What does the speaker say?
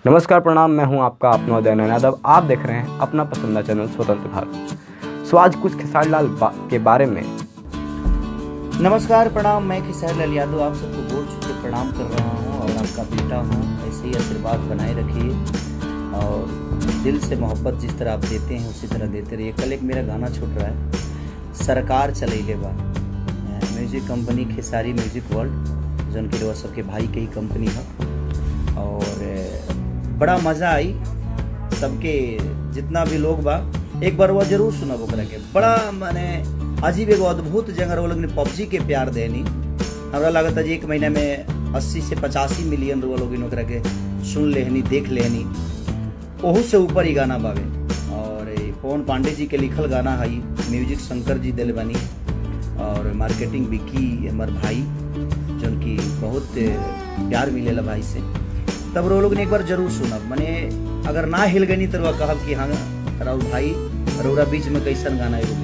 नमस्कार प्रणाम, मैं हूं आपका अपना उदयन यादव। आप देख रहे हैं अपना पसंदीदा चैनल स्वतंत्र भारत। सो आज कुछ खेसारी लाल के बारे में। नमस्कार प्रणाम, मैं खेसारी लाल यादव आप सबको गोड़ छू के प्रणाम कर रहा हूँ और आपका बेटा हूँ। ऐसे ही आशीर्वाद बनाए रखिए और दिल से मोहब्बत जिस तरह आप देते हैं उसी तरह देते रहिए। कल एक मेरा गाना छूट रहा है, सरकार चलैले बा, music company Khesari music world, जौन के सबके भाई के ही कंपनी है। और बड़ा मज़ा आई, सबके जितना भी लोग बा एक बार वो जरूर सुनब ओकरा के। बड़ा माने अजीब एगो अद्भुत जगह वो लोग ने पबजी के प्यार देनी। हमरा लागत है जी एक महीने में 80 से 85 मिलियन वो लोग ओकरा के सुन लेहनी, देख लेहनी। ओहू से ऊपर ही गाना बावे और पवन पांडे जी के लिखल गाना है। म्यूजिक शंकर जी दिल बनी और मार्केटिंग विक्की हमार भाई, जो की बहुत प्यार मिलेला भाई से। तब वो लोग ने एक बार जरूर सुनब, माने अगर ना हिल गई तो वह कहब कि हाँ राहुल भाई रौरा बीच में कैसन गाना एगो